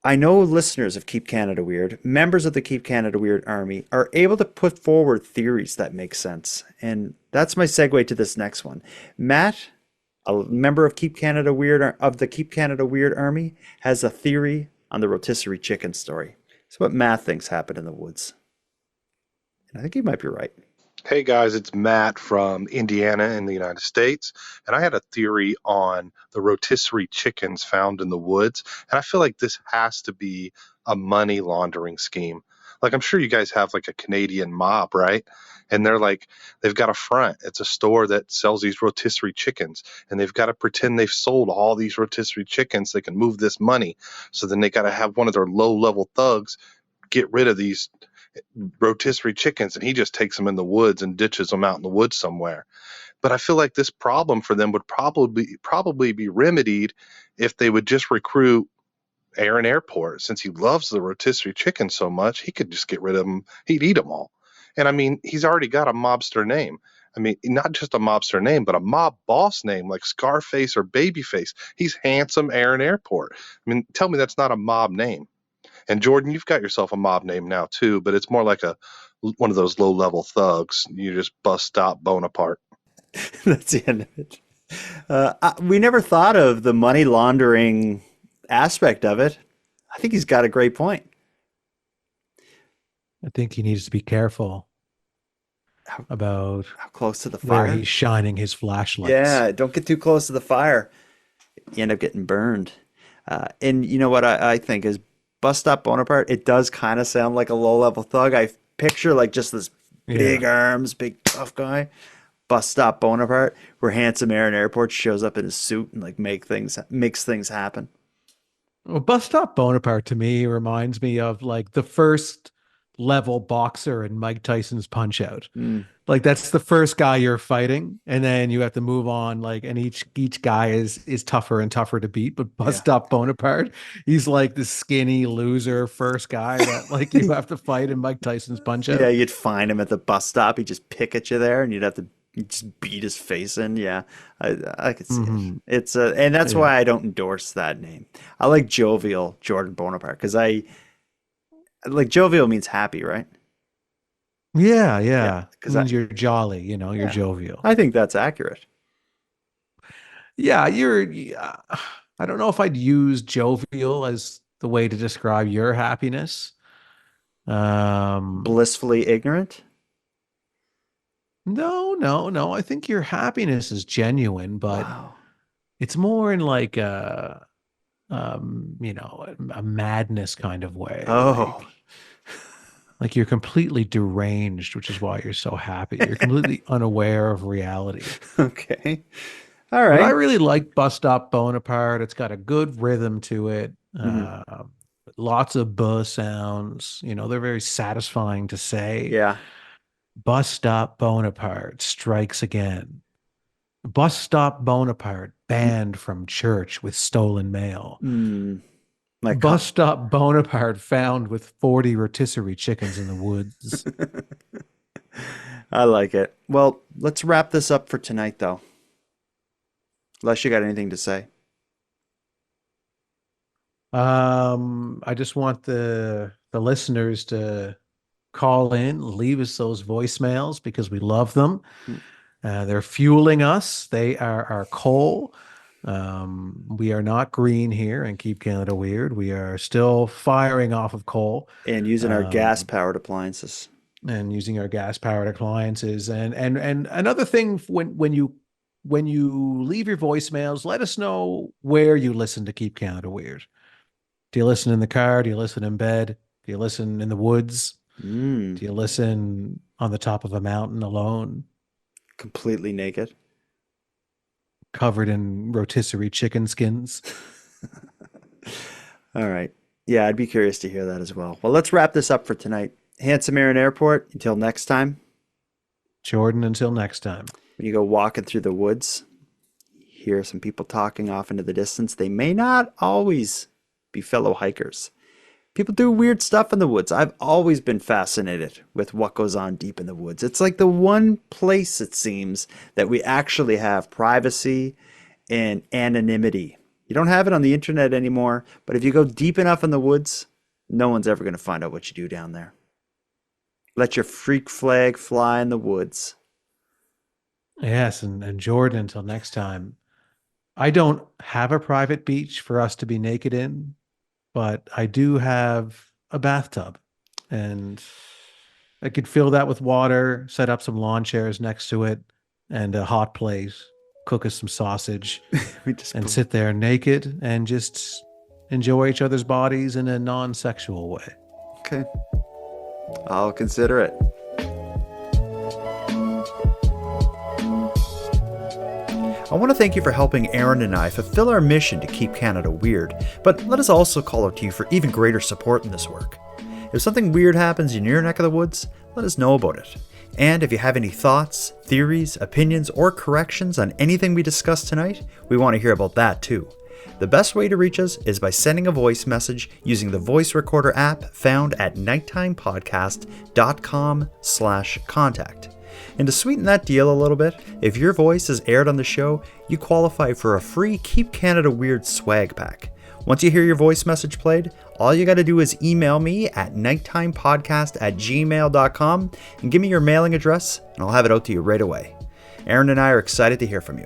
I know listeners of Keep Canada Weird, members of the Keep Canada Weird Army, are able to put forward theories that make sense. And that's my segue to this next one. Matt, a member of Keep Canada Weird, of the Keep Canada Weird Army, has a theory on the rotisserie chicken story. It's what Matt thinks happened in the woods. And I think he might be right. Hey guys, it's Matt from Indiana in the United States, and I had a theory on the rotisserie chickens found in the woods, and I feel like this has to be a money laundering scheme. Like, I'm sure you guys have like a Canadian mob, right? And they've got a front. It's a store that sells these rotisserie chickens, and they've got to pretend they've sold all these rotisserie chickens so they can move this money. So then they got to have one of their low-level thugs get rid of these rotisserie chickens, and he just takes them in the woods and ditches them out in the woods somewhere. But I feel like this problem for them would probably be remedied if they would just recruit Aaron Airport. Since he loves the rotisserie chicken so much, he could just get rid of them. He'd eat them all. And I mean, he's already got a mobster name. I mean, not just a mobster name, but a mob boss name like Scarface or Babyface. He's Handsome Aaron Airport. I mean, tell me that's not a mob name. And Jordan, you've got yourself a mob name now too, but it's more like one of those low-level thugs. You just bust stop Bonaparte. That's the end of it. We never thought of the money laundering aspect of it. I think he's got a great point. I think he needs to be careful about how close to the fire where he's shining his flashlights. Yeah, don't get too close to the fire. You end up getting burned. And you know what I think is, Bus Stop Bonaparte, it does kind of sound like a low-level thug. I picture like just this big arms, big tough guy. Bus Stop Bonaparte, where Handsome Aaron Airport shows up in his suit and like makes things happen. Well, Bus Stop Bonaparte to me reminds me of like the first level boxer in Mike Tyson's Punch Out. Like that's the first guy you're fighting, and then you have to move on. Like, and each guy is tougher and tougher to beat. But Bus Stop Bonaparte, he's like the skinny loser first guy that like you have to fight in Mike Tyson's Punch Out. Yeah, you'd find him at the bus stop. He'd just pick at you there, and you'd have to just beat his face in. Yeah, I could see it. It's and that's why I don't endorse that name. I like Jovial Jordan Bonaparte because I like jovial means happy, right? Yeah. Because you're jolly, you're jovial. I think that's accurate. Yeah, I don't know if I'd use jovial as the way to describe your happiness. Blissfully ignorant? No. I think your happiness is genuine, but it's more in like a madness kind of way. Oh. Like you're completely deranged, which is why you're so happy. You're completely unaware of reality. Okay. All right. But I really like Bus Stop Bonaparte. It's got a good rhythm to it. lots of buh sounds. They're very satisfying to say. Yeah. Bus stop Bonaparte strikes again. Bus stop Bonaparte banned from church with stolen mail. Bus stop Bonaparte found with 40 rotisserie chickens in the woods. I like it. Well, let's wrap this up for tonight, though. Unless you got anything to say. I just want the listeners to call in, leave us those voicemails because we love them. They're fueling us. They are our coal. We are not green here and Keep Canada Weird. We are still firing off of coal. And using our gas-powered appliances. And another thing, when you leave your voicemails, let us know where you listen to Keep Canada Weird. Do you listen in the car? Do you listen in bed? Do you listen in the woods? Do you listen on the top of a mountain alone? Completely naked? Covered in rotisserie chicken skins? All right. Yeah, I'd be curious to hear that as well. Well, let's wrap this up for tonight. Handsome Aaron Airport, until next time. Jordan, until next time. When you go walking through the woods, hear some people talking off into the distance. They may not always be fellow hikers. People do weird stuff in the woods. I've always been fascinated with what goes on deep in the woods. It's like the one place, it seems, that we actually have privacy and anonymity. You don't have it on the internet anymore, but if you go deep enough in the woods, no one's ever going to find out what you do down there. Let your freak flag fly in the woods. Yes, and Jordan, until next time. I don't have a private beach for us to be naked in, but I do have a bathtub, and I could fill that with water, set up some lawn chairs next to it, and a hot plate, cook us some sausage, and sit there naked and just enjoy each other's bodies in a non-sexual way. Okay. I'll consider it. I want to thank you for helping Aaron and I fulfill our mission to keep Canada weird, but let us also call out to you for even greater support in this work. If something weird happens in your neck of the woods, let us know about it. And if you have any thoughts, theories, opinions, or corrections on anything we discussed tonight, we want to hear about that too. The best way to reach us is by sending a voice message using the voice recorder app found at nighttimepodcast.com/contact. And to sweeten that deal a little bit, if your voice is aired on the show, you qualify for a free Keep Canada Weird swag pack. Once you hear your voice message played, all you got to do is email me at nighttimepodcast@gmail.com and give me your mailing address, and I'll have it out to you right away. Aaron and I are excited to hear from you.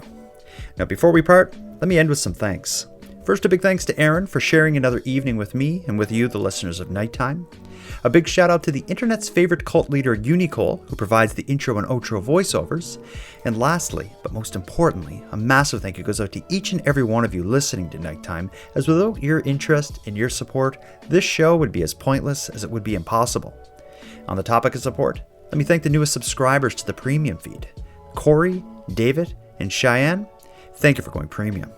Now, before we part, let me end with some thanks. First, a big thanks to Aaron for sharing another evening with me and with you, the listeners of Nighttime. A big shout out to the internet's favorite cult leader, uncl, who provides the intro and outro voiceovers. And lastly, but most importantly, a massive thank you goes out to each and every one of you listening to Nighttime, as without your interest and your support, this show would be as pointless as it would be impossible. On the topic of support, let me thank the newest subscribers to the premium feed. Corey, David, and Cheyenne, thank you for going premium.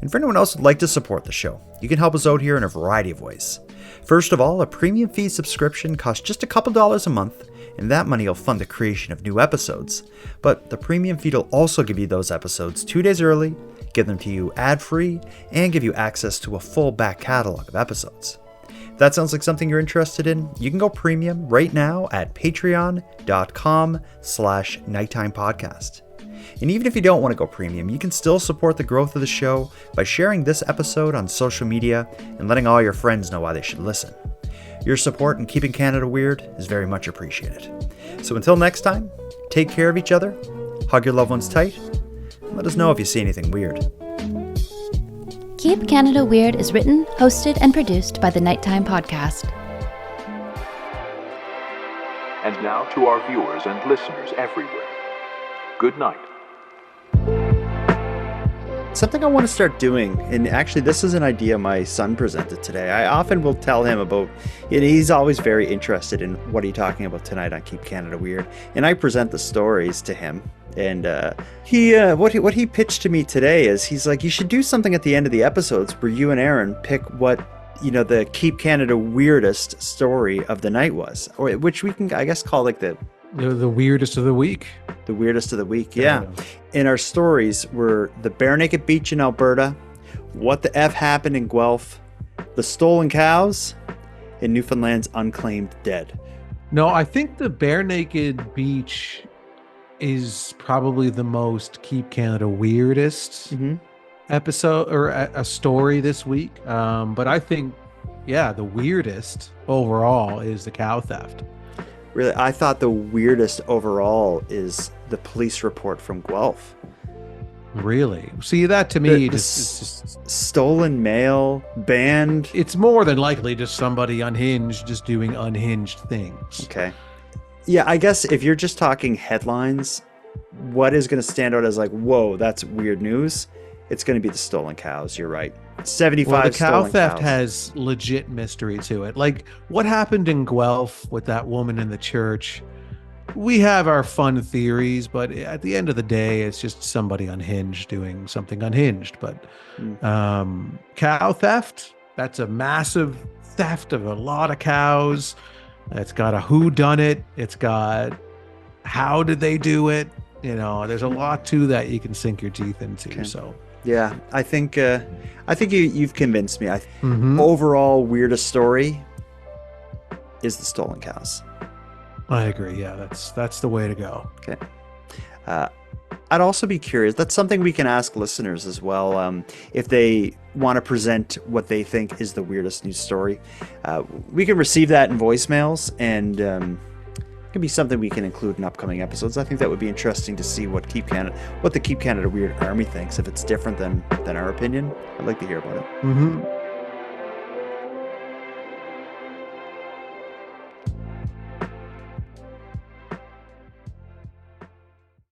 And for anyone else who'd like to support the show, you can help us out here in a variety of ways. First of all, a premium feed subscription costs just a couple dollars a month, and that money will fund the creation of new episodes. But the premium feed will also give you those episodes 2 days early, give them to you ad-free, and give you access to a full back catalog of episodes. If that sounds like something you're interested in, you can go premium right now at patreon.com/nighttimepodcast. And even if you don't want to go premium, you can still support the growth of the show by sharing this episode on social media and letting all your friends know why they should listen. Your support in keeping Canada weird is very much appreciated. So until next time, take care of each other, hug your loved ones tight, and let us know if you see anything weird. Keep Canada Weird is written, hosted, and produced by the Nighttime Podcast. And now to our viewers and listeners everywhere. Good night. Something I want to start doing, and actually this is an idea my son presented today. I often will tell him about, he's always very interested in what are you talking about tonight on Keep Canada Weird, and I present the stories to him. And what he pitched to me today is he's like, you should do something at the end of the episodes where you and Aaron pick what the Keep Canada weirdest story of the night was, or which we can, I guess, call like the weirdest of the week. The weirdest of the week, yeah. In our stories were the Bare Naked Beach in Alberta, what the F happened in Guelph, the stolen cows, and Newfoundland's unclaimed dead. No, I think the Bare Naked Beach is probably the most Keep Canada weirdest episode or a story this week. But I think, the weirdest overall is the cow theft. Really, I thought the weirdest overall is the police report from Guelph. Really? See, that to me just stolen mail, banned. It's more than likely just somebody unhinged, just doing unhinged things. Okay. Yeah, I guess if you're just talking headlines, what is going to stand out as like, whoa, that's weird news? It's going to be the stolen cows. You're right. 75 well, the cow theft cows. has legit mystery to it. Like what happened in Guelph with that woman in the church. We have our fun theories, but at the end of the day, it's just somebody unhinged doing something unhinged. But cow theft, that's a massive theft of a lot of cows. It's got a who done it. It's got how did they do it? There's a lot to that you can sink your teeth into. Okay. So yeah, I think you've convinced me. Overall weirdest story is the stolen cows. I agree. Yeah, that's the way to go. Okay. I'd also be curious. That's something we can ask listeners as well. If they want to present what they think is the weirdest news story, we can receive that in voicemails, and it can be something we can include in upcoming episodes. I think that would be interesting to see what the Keep Canada Weird Army thinks. If it's different than our opinion, I'd like to hear about it.